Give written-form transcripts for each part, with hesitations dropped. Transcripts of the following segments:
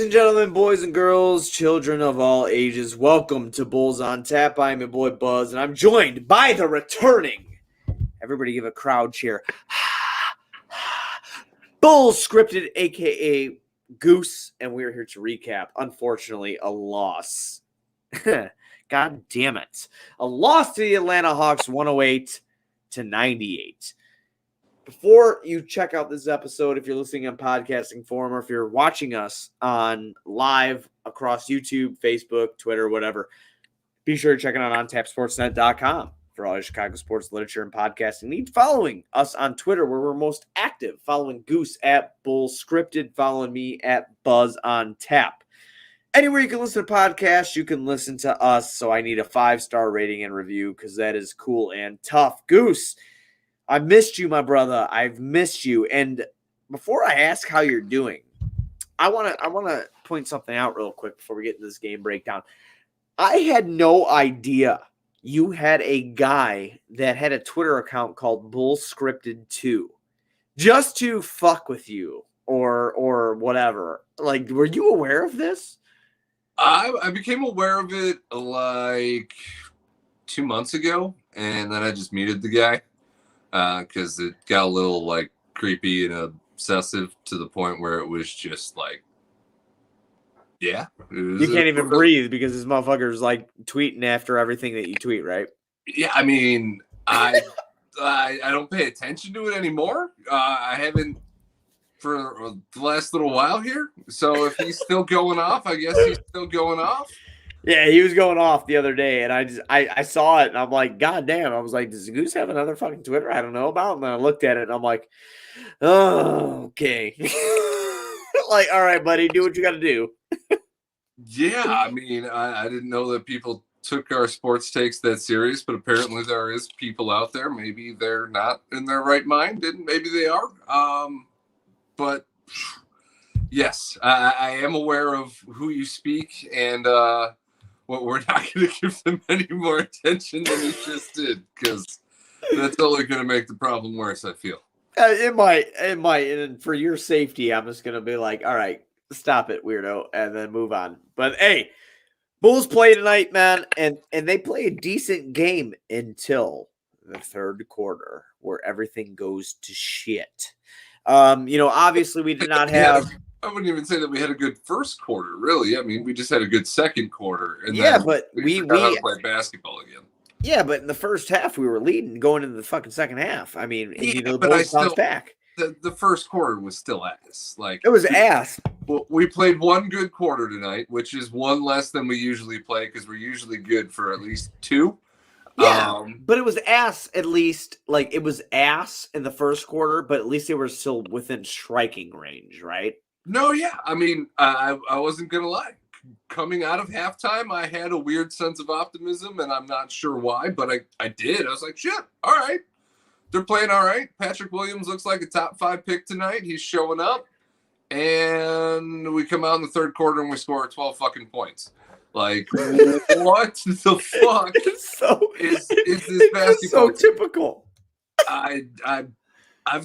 and gentlemen, boys and girls, children of all ages, welcome to Bulls on Tap. I'm your boy Buzz, and I'm joined by the returning. Everybody give a crowd cheer. Bulls scripted, aka Goose, and we're here to recap. Unfortunately, a loss. God damn it. A loss to the Atlanta Hawks 108-98. Before you check out this episode, if you're listening on podcasting form or if you're watching us on live across YouTube, Facebook, Twitter, whatever, be sure to check it out on tapsportsnet.com for all your Chicago sports literature and podcasting needs. Following us on Twitter, where we're most active, following Goose at Bulls Scripted, following me at Buzz on Tap. Anywhere you can listen to podcasts, you can listen to us. So I need a 5-star rating and review because that is cool and tough. Goose, I missed you, my brother. I've missed you. And before I ask how you're doing, I want to point something out real quick before we get into this game breakdown. I had no idea you had a guy that had a Twitter account called Bull Scripted 2 just to fuck with you or whatever. Like, were you aware of this? I became aware of it like 2 months ago, and then I just muted the guy. Because it got a little like creepy and obsessive to the point where it was just like, yeah. You can't even breathe because this motherfucker's like tweeting after everything that you tweet, right? Yeah, I mean, I don't pay attention to it anymore. I haven't for the last little while here. So if he's still going off, I guess he's still going off. Yeah, he was going off the other day, and I saw it, and I'm like, God damn. I was like, does Goose have another fucking Twitter I don't know about? And then I looked at it, and I'm like, oh, okay. Like, all right, buddy, do what you got to do. Yeah, I mean, I didn't know that people took our sports takes that serious, but apparently there is people out there. Maybe they're not in their right mind, and maybe they are. But yes, I am aware of who you speak, and well, we're not going to give them any more attention than we just did, because that's only going to make the problem worse, I feel. It might. And for your safety, I'm just going to be like, all right, stop it, weirdo, and then move on. But, hey, Bulls play tonight, man, and they play a decent game until the third quarter where everything goes to shit. Obviously we did not have... I wouldn't even say that we had a good first quarter, really. I mean, we just had a good second quarter. And yeah, then but we played basketball again. Yeah, but in the first half, we were leading going into the fucking second half. I mean, the but Bulls bounced back. The first quarter was still ass. Like, it was ass. We played one good quarter tonight, which is one less than we usually play because we're usually good for at least two. Yeah, but it was ass at least. Like, it was ass in the first quarter, but at least they were still within striking range, right? No, yeah. I mean, I wasn't going to lie. Coming out of halftime, I had a weird sense of optimism, and I'm not sure why, but I did. I was like, shit, all right. They're playing all right. Patrick Williams looks like a top 5 pick tonight. He's showing up. And we come out in the third quarter and we score 12 fucking points. Like, what the fuck is this basketball? So typical. I've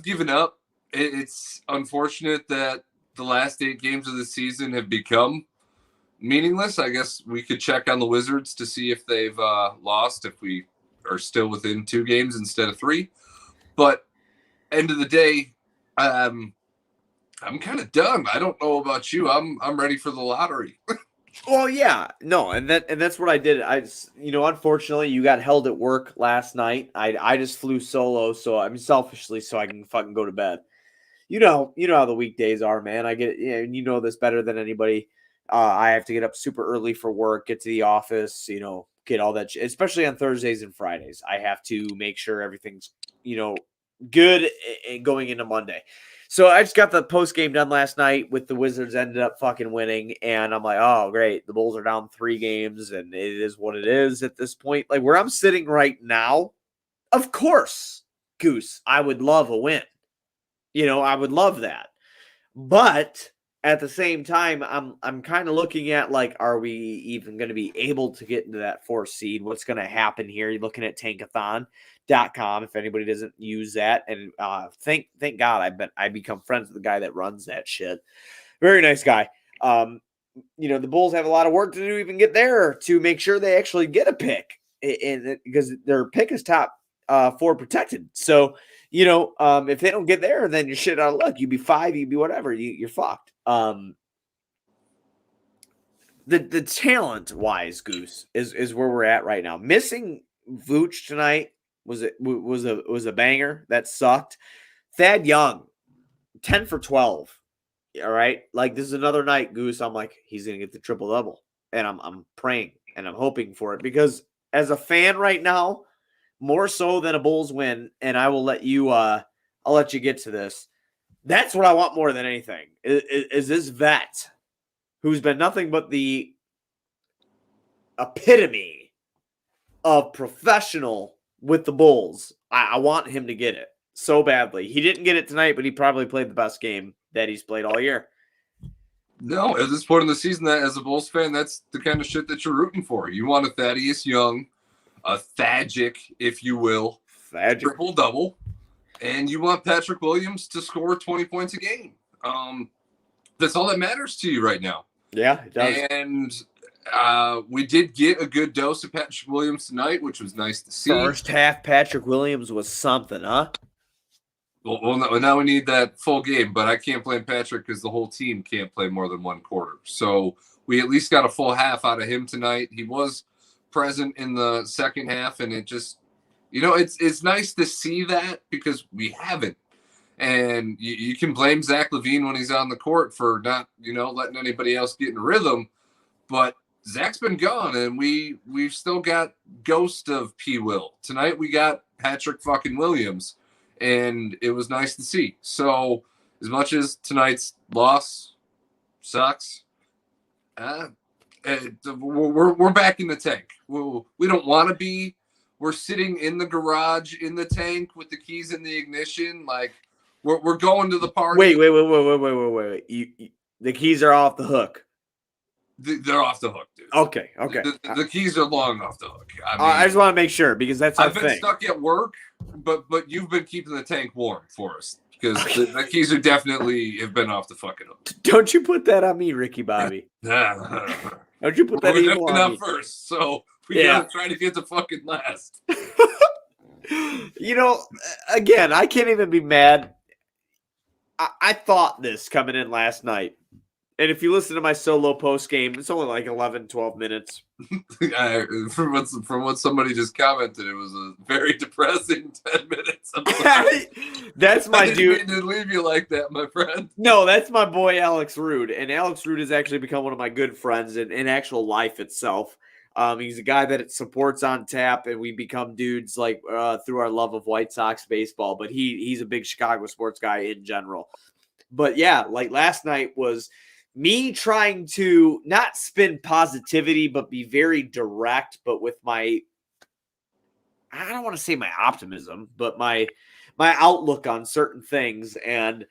given up. It's unfortunate that the last 8 games of the season have become meaningless. I guess we could check on the Wizards to see if they've lost, if we are still within 2 games instead of 3. But end of the day, I'm kind of done. I don't know about you. I'm ready for the lottery. Well, yeah, no, and that's what I did. Unfortunately, you got held at work last night. I just flew solo, so I'm selfishly so I can fucking go to bed. You know how the weekdays are, man. I get and you know this better than anybody. I have to get up super early for work, get to the office, get all that shit, especially on Thursdays and Fridays. I have to make sure everything's, good going into Monday. So I just got the post game done last night with the Wizards ended up fucking winning. And I'm like, oh, great. The Bulls are down 3 games and it is what it is at this point. Like where I'm sitting right now, of course, Goose, I would love a win. I would love that. But at the same time, I'm kind of looking at like, are we even going to be able to get into that 4th seed? What's going to happen here? You're looking at tankathon.com if anybody doesn't use that. And thank God I become friends with the guy that runs that shit. Very nice guy. the Bulls have a lot of work to do to even get there to make sure they actually get a pick, and because their pick is top 4 protected. So, if they don't get there, then you're shit out of luck. You'd be 5, you'd be whatever. You're fucked. The talent wise, Goose, is where we're at right now. Missing Vooch tonight was a banger that sucked. Thad Young, 10 for 12. All right, like this is another night, Goose. I'm like, he's gonna get the triple double, and I'm praying and I'm hoping for it, because as a fan right now, more so than a Bulls win, and I will let you I'll let you get to this. That's what I want more than anything. Is this vet who's been nothing but the epitome of professional with the Bulls. I want him to get it so badly. He didn't get it tonight, but he probably played the best game that he's played all year. No, at this point in the season, that as a Bulls fan, that's the kind of shit that you're rooting for. You want a Thaddeus Young, a Thagic, if you will, triple-double, and you want Patrick Williams to score 20 points a game. That's all that matters to you right now. Yeah, it does. And we did get a good dose of Patrick Williams tonight, which was nice to see. First half, Patrick Williams was something, huh? Well, now we need that full game, but I can't blame Patrick because the whole team can't play more than one quarter. So we at least got a full half out of him tonight. He was present in the second half, and it just, it's nice to see that because we haven't. And you can blame Zach LaVine when he's on the court for not, letting anybody else get in rhythm. But Zach's been gone, and we've still got ghost of P. Will. Tonight we got Patrick fucking Williams, and it was nice to see. So as much as tonight's loss sucks, we're back in the tank. We don't want to be. We're sitting in the garage in the tank with the keys in the ignition, like. We're going to the party. Wait. The keys are off the hook. They're off the hook, dude. Okay. The keys are long off the hook. I just want to make sure, because that's our thing. I've been stuck at work, but you've been keeping the tank warm for us, because the keys are definitely have been off the fucking hook. Don't you put that on me, Ricky Bobby. Don't you put that on me. We're definitely not first, so we gotta try to get to fucking last. Again, I can't even be mad. I thought this coming in last night. And if you listen to my solo post game, it's only like 11, 12 minutes. From what somebody just commented, it was a very depressing 10 minutes. That's my dude. I didn't mean to leave you like that, my friend. No, that's my boy Alex Rude. And Alex Rude has actually become one of my good friends in actual life itself. He's a guy that it supports on tap, and we become dudes like through our love of White Sox baseball. But he's a big Chicago sports guy in general. But yeah, like last night was me trying to not spin positivity, but be very direct, but with I don't want to say my optimism, but my outlook on certain things. And,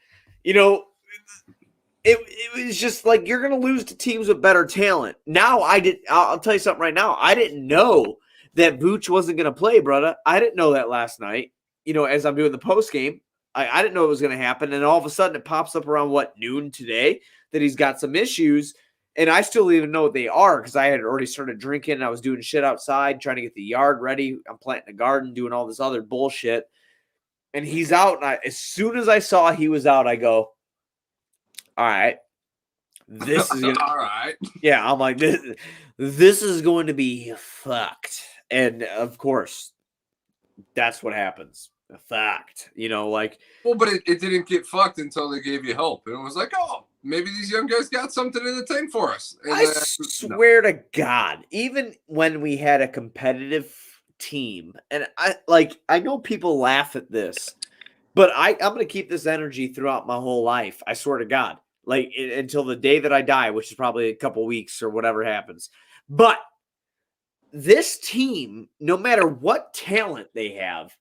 it was just like, you're going to lose to teams with better talent. Now I'll tell you something right now. I didn't know that Vooch wasn't going to play, brother. I didn't know that last night, as I'm doing the post game. I didn't know it was going to happen. And all of a sudden it pops up around noon today that he's got some issues. And I still don't even know what they are, because I had already started drinking and I was doing shit outside, trying to get the yard ready. I'm planting a garden, doing all this other bullshit. And he's out. And as soon as I saw he was out, I go, all right, this is gonna, all right. Yeah, I'm like, this is going to be fucked. And of course, that's what happens. A fact, Well, but it didn't get fucked until they gave you hope, and it was like, oh, maybe these young guys got something in the tank for us. And I swear to God, even when we had a competitive team, and I know people laugh at this, but I'm going to keep this energy throughout my whole life. I swear to God, until the day that I die, which is probably a couple weeks or whatever happens. But this team, no matter what talent they have,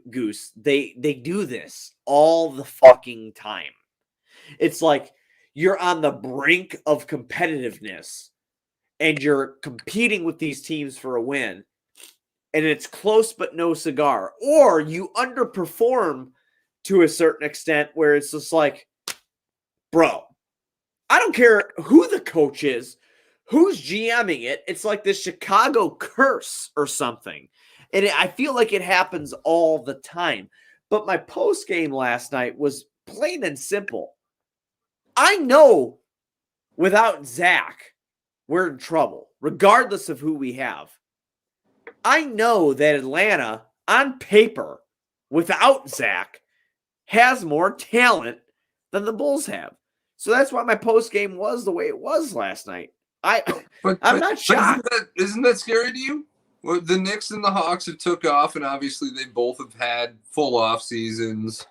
Goose, they do this all the fucking time. It's like you're on the brink of competitiveness and you're competing with these teams for a win, and it's close but no cigar, or you underperform to a certain extent where it's just like, bro, I don't care who the coach is, who's GMing it. It's like the Chicago curse or something. And I feel like it happens all the time. But my post game last night was plain and simple. I know without Zach, we're in trouble, regardless of who we have. I know that Atlanta, on paper, without Zach, has more talent than the Bulls have. So that's why my post game was the way it was last night. I'm not shocked. Isn't that scary to you? Well, the Knicks and the Hawks have took off, and obviously they both have had full off seasons.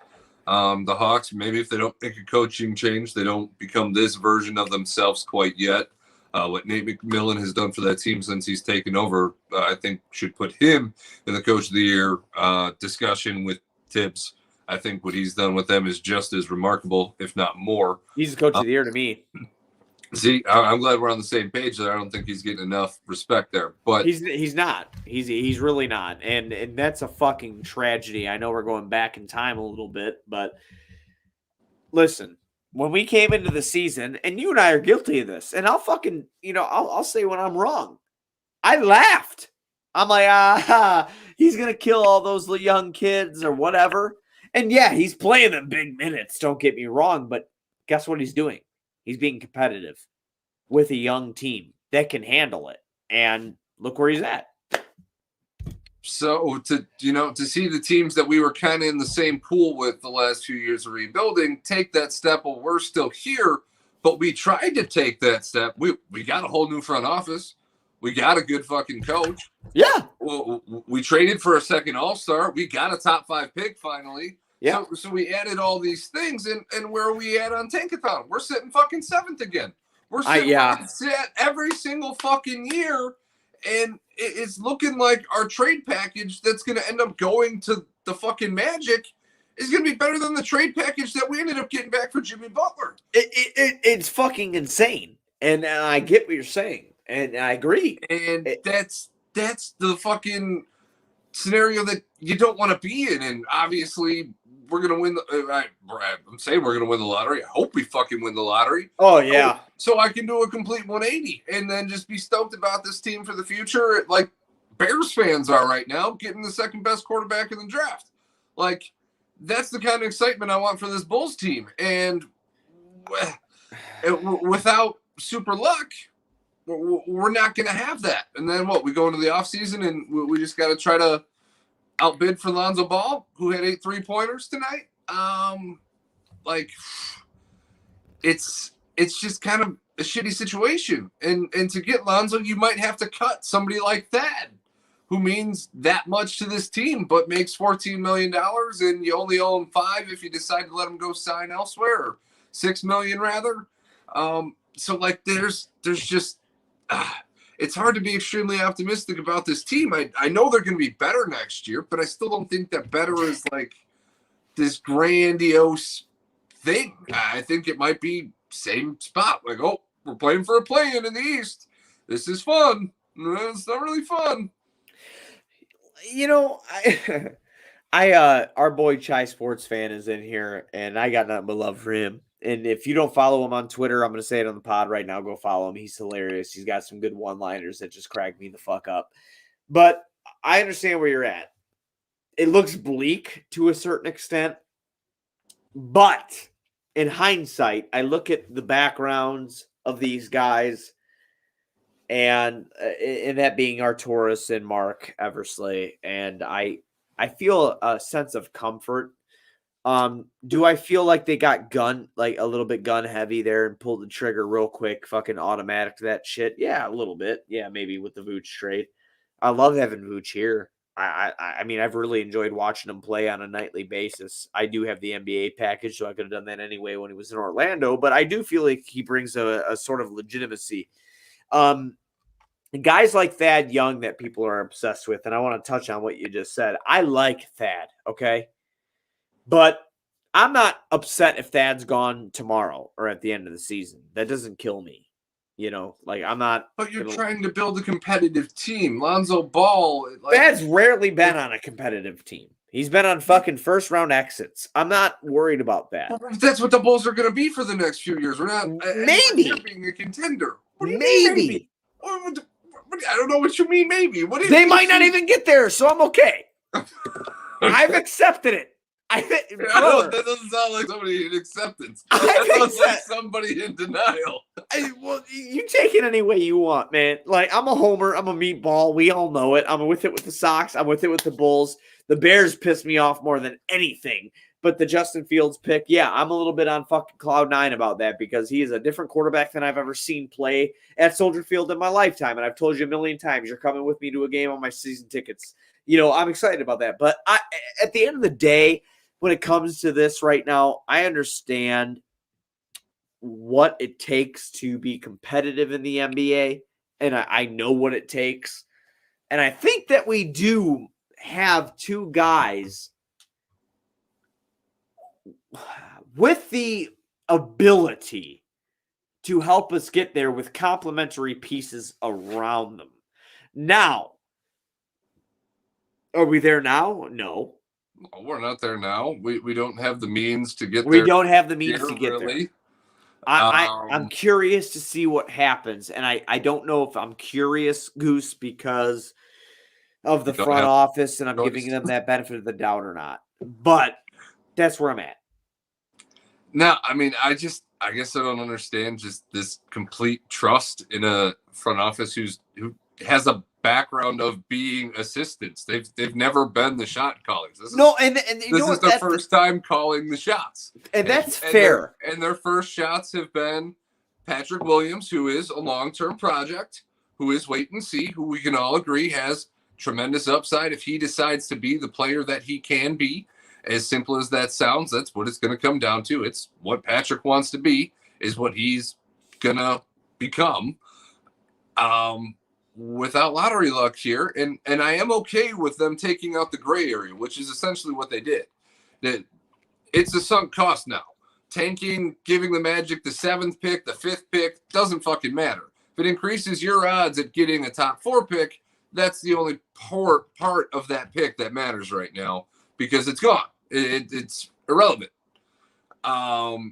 The Hawks, maybe if they don't make a coaching change, they don't become this version of themselves quite yet. What Nate McMillan has done for that team since he's taken over, I think should put him in the Coach of the Year discussion with Tibbs. I think what he's done with them is just as remarkable, if not more. He's the Coach of the Year to me. See, I'm glad we're on the same page there. I don't think he's getting enough respect there, but he's not. He's really not, and that's a fucking tragedy. I know we're going back in time a little bit, but listen, when we came into the season, and you and I are guilty of this, and I'll fucking I'll say when I'm wrong. I laughed. I'm like, he's gonna kill all those young kids or whatever, and yeah, he's playing them big minutes. Don't get me wrong, but guess what he's doing? He's being competitive with a young team that can handle it. And look where he's at. So to see the teams that we were kind of in the same pool with the last few years of rebuilding take that step, well, we're still here, but we tried to take that step. We got a whole new front office. We got a good fucking coach. Yeah. We traded for a second all-star. We got a top 5 pick finally. Yeah. So we added all these things, and where are we at on Tankathon? We're sitting fucking 7th again. We're sitting every single fucking year, and it's looking like our trade package that's going to end up going to the fucking Magic is going to be better than the trade package that we ended up getting back for Jimmy Butler. It's fucking insane, and I get what you're saying, and I agree. And that's the fucking scenario that you don't want to be in, and obviously we're going to win. I'm saying we're going to win the lottery. I hope we fucking win the lottery. Oh, yeah. So I can do a complete 180 and then just be stoked about this team for the future, like Bears fans are right now, getting the second best quarterback in the draft. Like, that's the kind of excitement I want for this Bulls team. And without super luck, we're not going to have that. And then we go into the offseason and we just got to try to outbid for Lonzo Ball, who had 8 3-pointers tonight. It's just kind of a shitty situation. And to get Lonzo, you might have to cut somebody like Thad, who means that much to this team, but makes $14 million, and you only owe him $5 million if you decide to let him go sign elsewhere, or $6 million rather. So like there's just it's hard to be extremely optimistic about this team. I know they're going to be better next year, but I still don't think that better is like this grandiose thing. I think it might be same spot. Like, oh, we're playing for a play-in the East. This is fun. No, it's not really fun. Our boy Chai Sports Fan is in here, and I got nothing but love for him. And if you don't follow him on Twitter, I'm going to say it on the pod right now. Go follow him. He's hilarious. He's got some good one-liners that just crack me the fuck up. But I understand where you're at. It looks bleak to a certain extent. But in hindsight, I look at the backgrounds of these guys, and that being Arturas and Mark Eversley, and I feel a sense of comfort. Do I feel like they got a little bit gun heavy there and pulled the trigger real quick, fucking automatic to that shit? Yeah, a little bit. Yeah, maybe with the Vooch trade. I love having Vooch here. I mean, I've really enjoyed watching him play on a nightly basis. I do have the NBA package, so I could have done that anyway when he was in Orlando, but I do feel like he brings a sort of legitimacy. Guys like Thad Young that people are obsessed with, and I want to touch on what you just said. I like Thad, okay? But I'm not upset if Thad's gone tomorrow or at the end of the season. That doesn't kill me. You know, like I'm not. But you're trying to build a competitive team. Lonzo Ball. Bad's rarely been on a competitive team. He's been on fucking first round exits. I'm not worried about that. That's what the Bulls are going to be for the next few years. We're not maybe being a contender. What do you maybe. mean, maybe? I don't know what you mean. Maybe they might not even get there, so I'm okay. I've accepted it. That doesn't sound like somebody in acceptance. That sounds like somebody in denial. Well, you take it any way you want, man. Like, I'm a homer. I'm a meatball. We all know it. I'm with it with the Sox. I'm with it with the Bulls. The Bears piss me off more than anything. But the Justin Fields pick, yeah, I'm a little bit on fucking cloud nine about that because he is a different quarterback than I've ever seen play at Soldier Field in my lifetime. And I've told you a million times, you're coming with me to a game on my season tickets. You know, I'm excited about that. But at the end of the day, when it comes to this right now, I understand what it takes to be competitive in the NBA, and I know what it takes. And I think that we do have two guys with the ability to help us get there with complementary pieces around them. Now, are we there now? No. We're not there now. We don't have the means to get there. We don't have the means to get there. I'm curious to see what happens. And I don't know if I'm curious, Goose, because of the front office and I'm giving them that benefit of the doubt or not. But that's where I'm at. No, I mean, I guess I don't understand just this complete trust in a front office who has a background of being assistants. They've never been the shot callers. This is their first time calling the shots. And that's fair. And their first shots have been Patrick Williams, who is a long-term project, who is wait and see, who we can all agree has tremendous upside if he decides to be the player that he can be. As simple as that sounds, that's what it's going to come down to. It's what Patrick wants to be is what he's going to become. Without lottery luck here, and I am okay with them taking out the gray area, which is essentially what they did. It's a sunk cost now. Tanking, giving the Magic the 7th pick, the 5th pick, doesn't fucking matter. If it increases your odds at getting a top 4 pick, that's the only part of that pick that matters right now because it's gone. It's irrelevant. But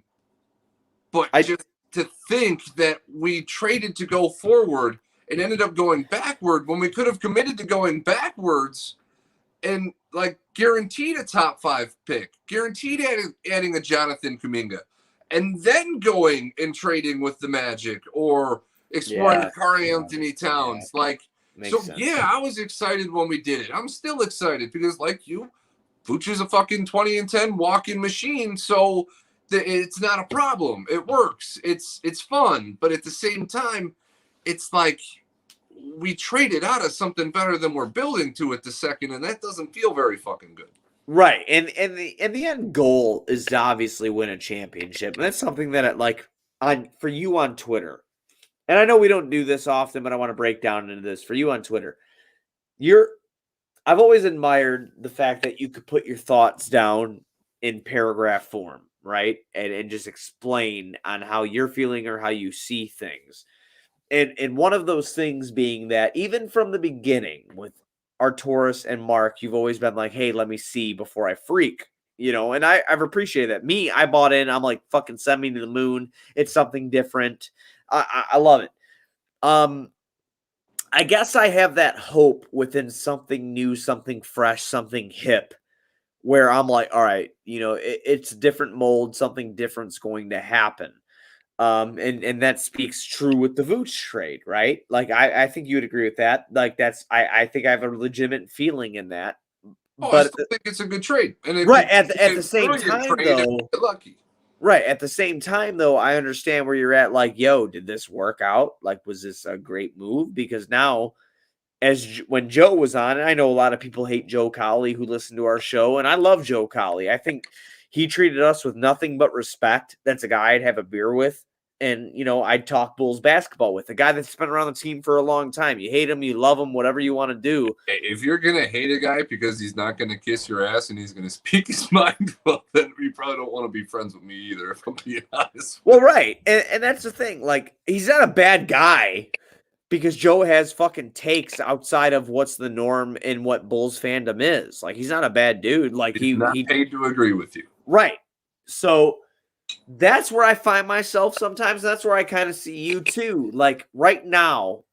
just to think that we traded to go forward and ended up going backward when we could have committed to going backwards and like guaranteed a top 5 pick, guaranteed adding a Jonathan Kuminga, and then going and trading with the Magic or exploring Karl Anthony Towns. I was excited when we did it. I'm still excited because like you, Vooch is a fucking 20-10 walking machine. So it's not a problem. It works. It's fun. But at the same time, it's like we traded out of something better than we're building to it the second, and that doesn't feel very fucking good. Right. And the end goal is to obviously win a championship. And that's something that for you on Twitter. And I know we don't do this often, but I want to break down into this. For you on Twitter, I've always admired the fact that you could put your thoughts down in paragraph form, right? And just explain on how you're feeling or how you see things. And one of those things being that even from the beginning with Arturas and Mark, you've always been like, hey, let me see before I freak, you know, and I've appreciated that. Me, I bought in. I'm like, fucking send me to the moon. It's something different. I love it. I guess I have that hope within something new, something fresh, something hip, where I'm like, all right, you know, it's a different mold. Something different's going to happen. And that speaks true with the Vooch trade, right? Like, I think you would agree with that. Like, I think I have a legitimate feeling in that. Oh, but I still think it's a good trade. And right, at the same time, though, lucky. Right, at the same time, though, I understand where you're at. Like, yo, did this work out? Like, was this a great move? Because now, when Joe was on, and I know a lot of people hate Joe Colley who listen to our show, and I love Joe Colley. I think he treated us with nothing but respect. That's a guy I'd have a beer with and, you know, I'd talk Bulls basketball with a guy that's been around the team for a long time. You hate him, you love him, whatever you want to do. If you're going to hate a guy because he's not going to kiss your ass and he's going to speak his mind, well, then you probably don't want to be friends with me either, if I'm being honest. Well, right. And that's the thing. Like, he's not a bad guy because Joe has fucking takes outside of what's the norm and what Bulls fandom is. Like, he's not a bad dude. Like, he's not paid to agree with you. Right. So that's where I find myself sometimes. That's where I kind of see you too. Like, right now,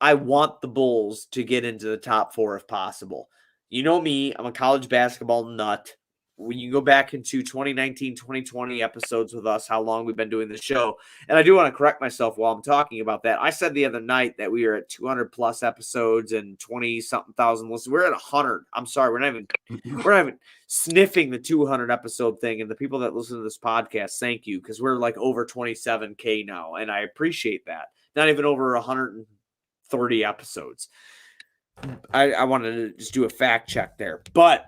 I want the Bulls to get into the top 4 if possible. You know me, I'm a college basketball nut. When you go back into 2019, 2020 episodes with us, how long we've been doing the show. And I do want to correct myself while I'm talking about that. I said the other night that we are at 200 plus episodes and 20 something thousand listens. We're at 100. I'm sorry. We're not even sniffing the 200 episode thing. And the people that listen to this podcast, thank you. Cause we're like over 27K now. And I appreciate that. Not even over 130 episodes. I wanted to just do a fact check there, but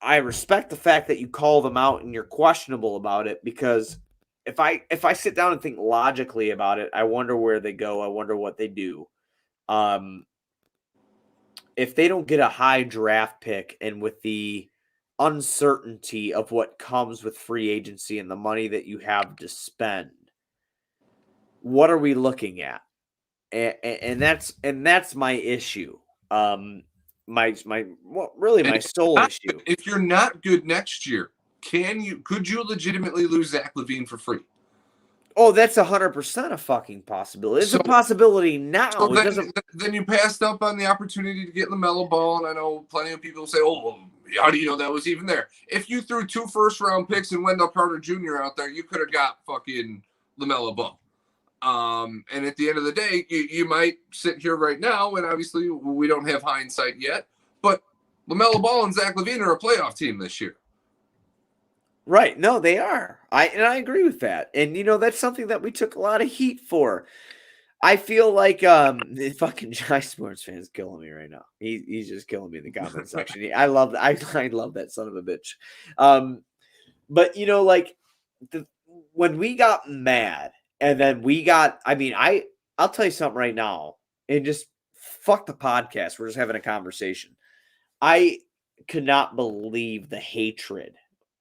I respect the fact that you call them out and you're questionable about it, because if I sit down and think logically about it, I wonder where they go. I wonder what they do. If they don't get a high draft pick, and with the uncertainty of what comes with free agency and the money that you have to spend, what are we looking at? And that's my issue. My sole issue. If you're not good next year, could you legitimately lose Zach LaVine for free? Oh, that's 100% a fucking possibility. It's a possibility now. So then you passed up on the opportunity to get LaMelo Ball, and I know plenty of people say, "Oh, well, how do you know that was even there?" If you threw 2 first-round picks and Wendell Carter Jr. out there, you could have got fucking LaMelo Ball. And at the end of the day, you might sit here right now, and obviously we don't have hindsight yet, but LaMelo Ball and Zach LaVine are a playoff team this year. Right. No, they are. I agree with that. And, you know, that's something that we took a lot of heat for. I feel like the fucking Jai Sports fans killing me right now. He's just killing me in the comment section. I love that. I love that son of a bitch. But, you know, like when we got mad, and then I'll tell you something right now, and just fuck the podcast. We're just having a conversation. I could not believe the hatred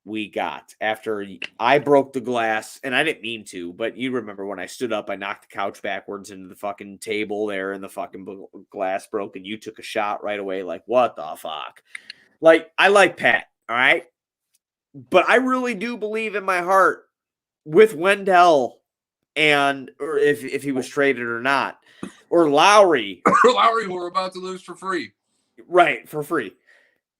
we got after I broke the glass, and I didn't mean to, but you remember when I stood up, I knocked the couch backwards into the fucking table there, and the fucking glass broke, and you took a shot right away. Like, what the fuck? Like, I like Pat, all right? But I really do believe in my heart with Wendell, or if he was traded or not, or Lowry. Lowry we're about to lose for free. Right, for free.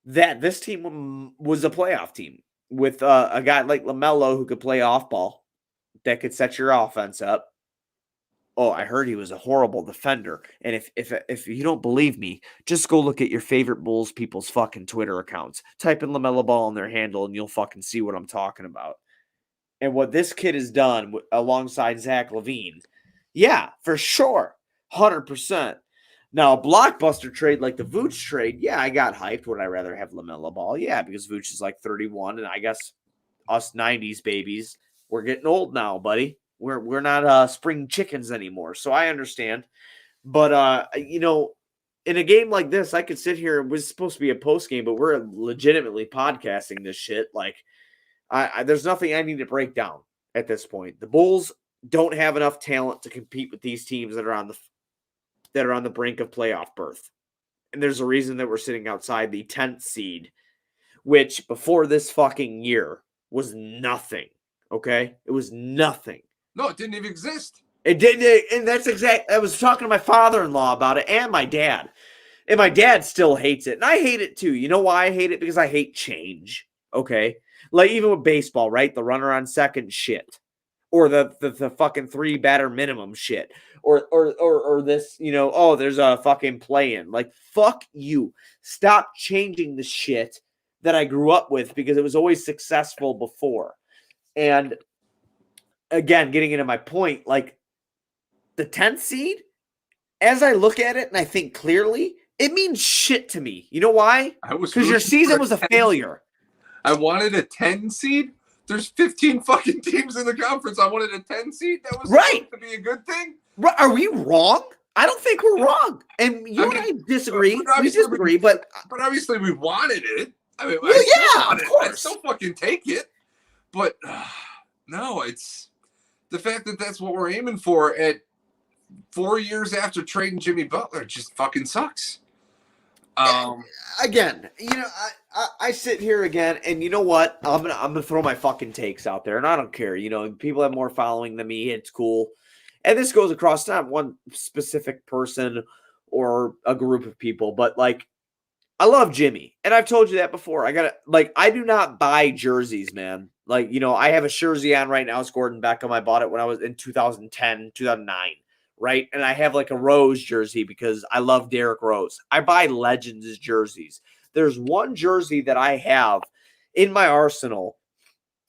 That this team was a playoff team with a guy like LaMelo who could play off ball, that could set your offense up. Oh, I heard he was a horrible defender. And if you don't believe me, just go look at your favorite Bulls people's fucking Twitter accounts. Type in LaMelo Ball in their handle, and you'll fucking see what I'm talking about. And what this kid has done alongside Zach LaVine, yeah, for sure, 100%. Now, a blockbuster trade like the Vooch trade, yeah, I got hyped. Would I rather have LaMelo Ball? Yeah, because Vooch is like 31, and I guess us 90s babies, we're getting old now, buddy. We're not spring chickens anymore, so I understand. But you know, in a game like this, I could sit here. It was supposed to be a post game, but we're legitimately podcasting this shit. Like, there's nothing I need to break down at this point. The Bulls don't have enough talent to compete with these teams that are on the brink of playoff berth. And there's a reason that we're sitting outside the 10th seed, which before this fucking year was nothing. Okay? It was nothing. No, it didn't even exist. It didn't. And that's I was talking to my father-in-law about it, and my dad. And my dad still hates it. And I hate it too. You know why I hate it? Because I hate change. Okay? Like, even with baseball, right? The runner on second shit. Or the fucking 3 batter minimum shit. Or this, you know, oh, there's a fucking play-in. Like, fuck you. Stop changing the shit that I grew up with, because it was always successful before. And again, getting into my point, like, the 10th seed, as I look at it and I think clearly, it means shit to me. You know why? Because your season was a failure. I wanted a 10 seed There's 15 fucking teams in the conference. I wanted a 10 seed. That was right supposed to be a good thing. Are we wrong? I don't think we're wrong. And I disagree. We disagree, but obviously we wanted it. I mean, well, yeah, of course. I'd still fucking take it. But no, it's the fact that that's what we're aiming for at 4 years after trading Jimmy Butler just fucking sucks. Again, I sit here again, and you know what? I'm gonna throw my fucking takes out there, and I don't care. People have more following than me. It's cool, and this goes across not one specific person or a group of people, but like, I love Jimmy, and I've told you that before. I do not buy jerseys, man. Like, I have a jersey on right now. It's Gordon Beckham. I bought it when I was in 2010, 2009. Right. And I have like a Rose jersey because I love Derrick Rose. I buy Legends jerseys. There's one jersey that I have in my arsenal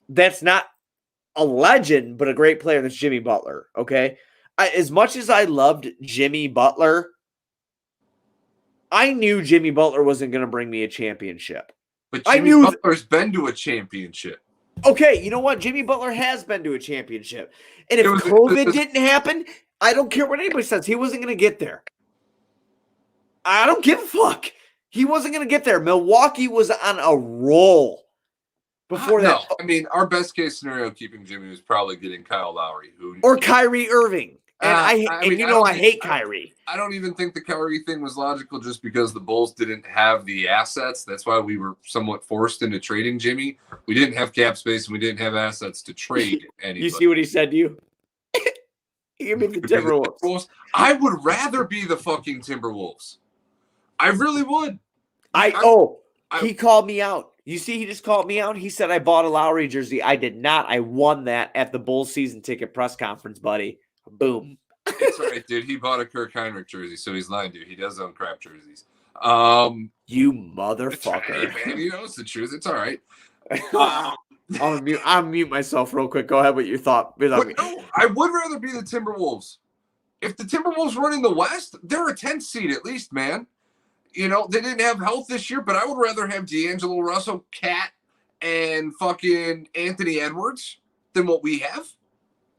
that's not a legend, but a great player. That's Jimmy Butler. Okay. As much as I loved Jimmy Butler, I knew Jimmy Butler wasn't going to bring me a championship. But Jimmy Butler's been to a championship. Okay. You know what? Jimmy Butler has been to a championship. And if COVID didn't happen, I don't care what anybody says. He wasn't going to get there. I don't give a fuck. He wasn't going to get there. Milwaukee was on a roll before that. I mean, our best case scenario keeping Jimmy was probably getting Kyle Lowry. Or Kyrie Irving. And I hate Kyrie. I don't even think the Kyrie thing was logical just because the Bulls didn't have the assets. That's why we were somewhat forced into trading Jimmy. We didn't have cap space and we didn't have assets to trade anybody. You see what he said to you? Give me the Timberwolves. I would rather be the fucking Timberwolves. I really would. He called me out. You see, he just called me out. He said I bought a Lowry jersey. I did not. I won that at the Bulls season ticket press conference, buddy. Boom. That's right, dude. He bought a Kirk Heinrich jersey, so he's lying, dude. He does own crap jerseys. You motherfucker. Hey, man, it's the truth. It's all right. I'll mute myself real quick. Go ahead with your thought. No, I would rather be the Timberwolves. If the Timberwolves run in the West, they're a 10th seed at least, man. They didn't have health this year, but I would rather have D'Angelo Russell, Cat, and fucking Anthony Edwards than what we have.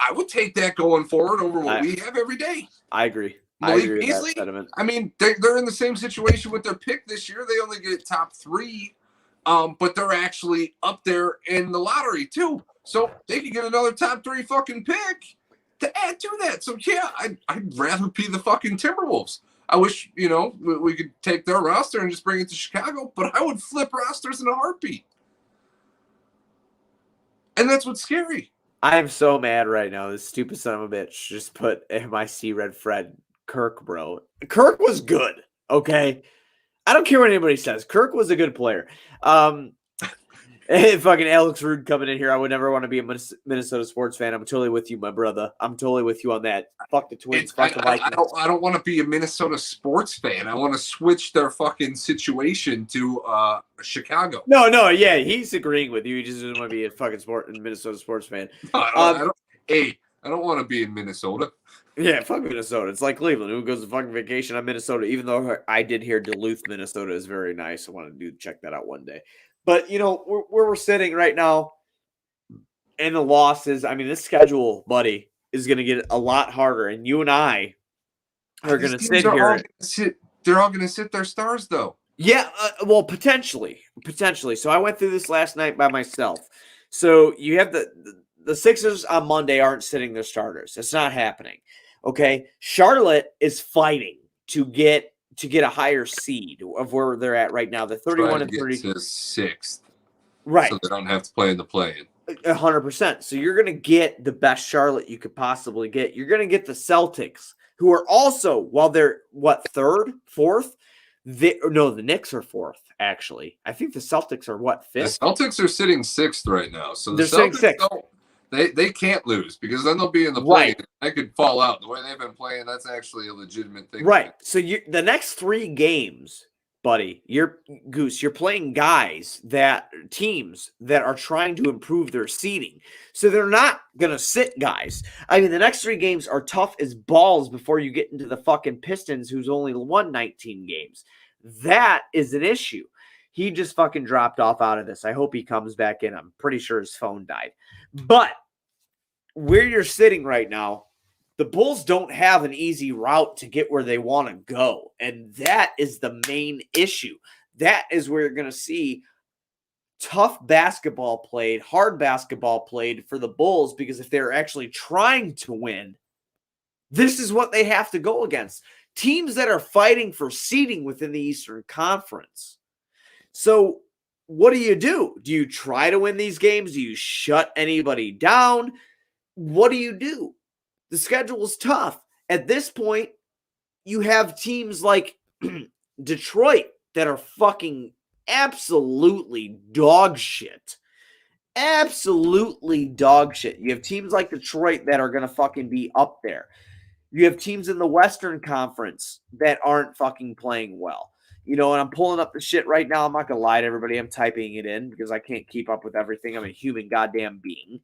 I would take that going forward over what we have every day. I agree. Malik Beasley, with that sentiment. I mean, they're in the same situation with their pick this year. They only get top 3. But they're actually up there in the lottery too. So they could get another top 3 fucking pick to add to that. So yeah, I'd rather be the fucking Timberwolves. I wish, we could take their roster and just bring it to Chicago, but I would flip rosters in a heartbeat. And that's what's scary. I am so mad right now. This stupid son of a bitch just put MIC Red Fred Kirk, bro. Kirk was good. Okay. I don't care what anybody says. Kirk was a good player. Fucking Alex Rude coming in here. I would never want to be a Minnesota sports fan. I'm totally with you, my brother. I'm totally with you on that. Fuck the Twins. Fuck the Vikings. I don't want to be a Minnesota sports fan. I want to switch their fucking situation to Chicago. No, yeah, he's agreeing with you. He just doesn't want to be a fucking Minnesota sports fan. I don't want to be in Minnesota. Yeah, fuck Minnesota. It's like Cleveland. Who goes to fucking vacation on Minnesota? Even though I did hear Duluth, Minnesota is very nice. I want to check that out one day. But, where we're sitting right now and the losses, I mean, this schedule, buddy, is going to get a lot harder. And you and I are going to sit here. They're all going to sit their stars, though. Yeah, well, potentially. So I went through this last night by myself. So you have the Sixers on Monday aren't sitting their starters. It's not happening. Okay. Charlotte is fighting to get a higher seed of where they're at right now. They're 31 and 30. To 6th. Right. So they don't have to play in the play-in. 100%. So you're going to get the best Charlotte you could possibly get. You're going to get the Celtics, who are also, while they're third, fourth. The Knicks are 4th, actually. I think the Celtics are 5th? The Celtics are sitting 6th right now. So they're Celtics sitting 6th. They can't lose because then they'll be in the play. Right. They could fall out. The way they've been playing, that's actually a legitimate thing. Right. So the next 3 games, buddy, you're playing teams that are trying to improve their seeding. So they're not going to sit guys. I mean, the next 3 games are tough as balls before you get into the fucking Pistons, who's only won 19 games. That is an issue. He just fucking dropped off out of this. I hope he comes back in. I'm pretty sure his phone died. But where you're sitting right now, the Bulls don't have an easy route to get where they want to go. And that is the main issue. That is where you're going to see tough basketball played, hard basketball played for the Bulls, because if they're actually trying to win, this is what they have to go against. Teams that are fighting for seeding within the Eastern Conference. So what do? Do you try to win these games? Do you shut anybody down? What do? The schedule is tough. At this point, you have teams like Detroit that are fucking absolutely dog shit. Absolutely dog shit. You have teams like Detroit that are going to fucking be up there. You have teams in the Western Conference that aren't fucking playing well. And I'm pulling up the shit right now. I'm not going to lie to everybody. I'm typing it in because I can't keep up with everything. I'm a human goddamn being.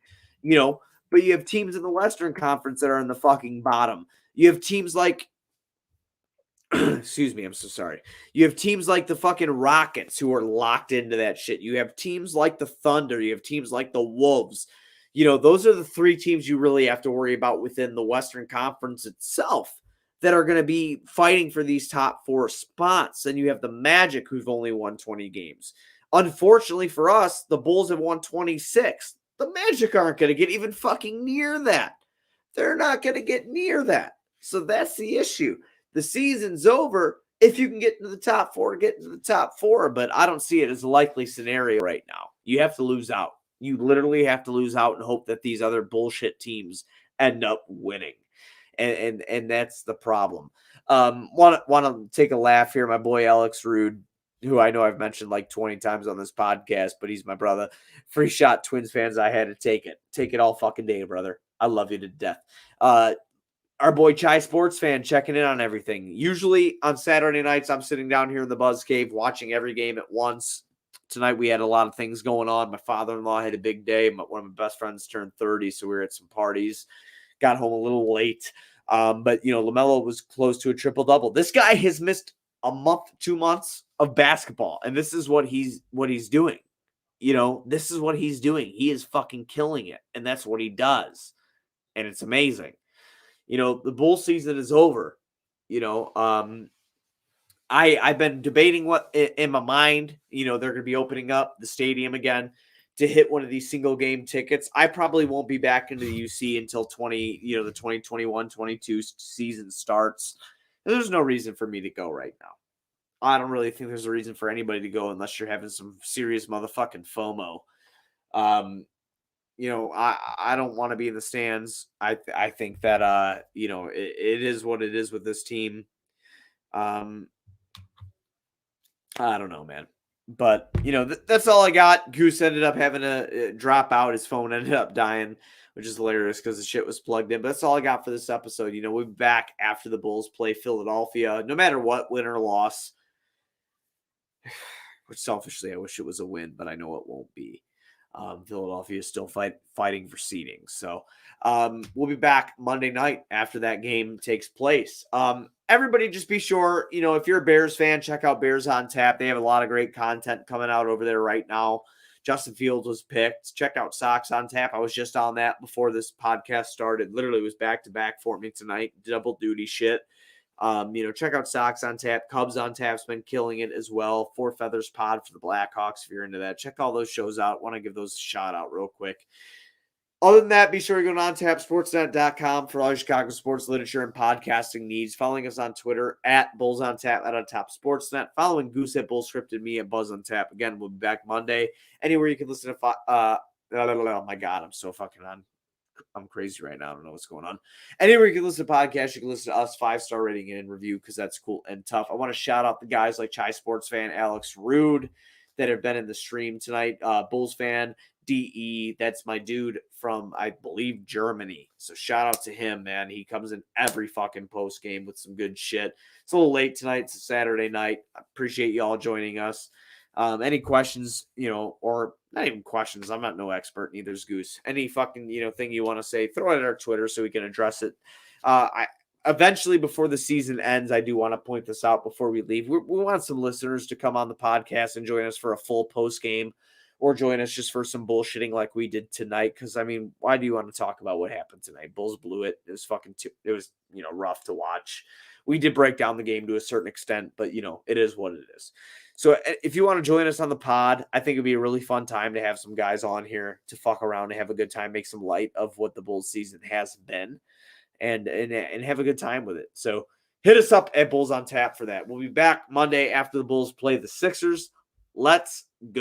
But you have teams in the Western Conference that are in the fucking bottom. You have teams like excuse me, I'm so sorry. You have teams like the fucking Rockets who are locked into that shit. You have teams like the Thunder. You have teams like the Wolves. Those are the three teams you really have to worry about within the Western Conference itself that are going to be fighting for these top four spots. And you have the Magic, who've only won 20 games. Unfortunately for us, the Bulls have won 26. The Magic aren't going to get even fucking near that. They're not going to get near that. So that's the issue. The season's over. If you can get into the top four, get into the top four. But I don't see it as a likely scenario right now. You have to lose out. You literally have to lose out and hope that these other bullshit teams end up winning. And that's the problem. Want to take a laugh here. My boy Alex Rude, who I know I've mentioned like 20 times on this podcast, but he's my brother. Free shot, Twins fans. I had to take it. Take it all fucking day, brother. I love you to death. Our boy Chai Sports Fan checking in on everything. Usually on Saturday nights, I'm sitting down here in the Buzz Cave watching every game at once. Tonight we had a lot of things going on. My father-in-law had a big day. One of my best friends turned 30, so we were at some parties. Got home a little late. But, LaMelo was close to a triple-double. This guy has missed a month, 2 months of basketball, and this is what he's doing. This is what he's doing. He is fucking killing it, and that's what he does. And it's amazing. The Bull season is over. I've been debating what in my mind, they're going to be opening up the stadium again to hit one of these single game tickets. I probably won't be back into the UC until the 2021-22 season starts. And there's no reason for me to go right now. I don't really think there's a reason for anybody to go unless you're having some serious motherfucking FOMO. I don't want to be in the stands. I think that, it is what it is with this team. I don't know, man. But, that's all I got. Goose ended up having to drop out. His phone ended up dying, which is hilarious because the shit was plugged in. But that's all I got for this episode. We'll be back after the Bulls play Philadelphia, no matter what, win or loss. Which selfishly, I wish it was a win, but I know it won't be. Philadelphia is still fighting for seeding. So we'll be back Monday night after that game takes place. Everybody just be sure, if you're a Bears fan, check out Bears on Tap. They have a lot of great content coming out over there right now. Justin Fields was picked. Check out Sox on Tap. I was just on that before this podcast started. Literally was back-to-back for me tonight. Double duty shit. Check out Sox on Tap. Cubs on Tap's been killing it as well. Four Feathers Pod for the Blackhawks if you're into that. Check all those shows out. Want to give those a shout out real quick. Other than that, be sure to go to ontapsportsnet.com for all your Chicago sports literature and podcasting needs. Following us on Twitter at Bulls on Tap at OnTapSportsNet. Following Goose at Bull Scripted, me at Buzz on Tap. Again, we'll be back Monday. Anywhere you can listen to oh my God, I'm so fucking on. I'm crazy right now. I don't know what's going on. Anywhere you can listen to podcasts, you can listen to us 5-star rating and review because that's cool and tough. I want to shout out the guys like Chai Sports Fan, Alex Rude that have been in the stream tonight. Bulls fan, DE, that's my dude from, I believe, Germany. So shout out to him, man. He comes in every fucking post game with some good shit. It's a little late tonight. It's a Saturday night. I appreciate you all joining us. Any questions, or not even questions. I'm not no expert, neither is Goose. Any fucking, thing you want to say, throw it at our Twitter so we can address it. eventually, before the season ends, I do want to point this out before we leave. We want some listeners to come on the podcast and join us for a full post game, or join us just for some bullshitting like we did tonight. Because I mean, why do you want to talk about what happened tonight? Bulls blew it. It was it was rough to watch. We did break down the game to a certain extent, but it is what it is. So if you want to join us on the pod, I think it'd be a really fun time to have some guys on here to fuck around and have a good time, make some light of what the Bulls season has been, and have a good time with it. So hit us up at Bulls on Tap for that. We'll be back Monday after the Bulls play the Sixers. Let's go.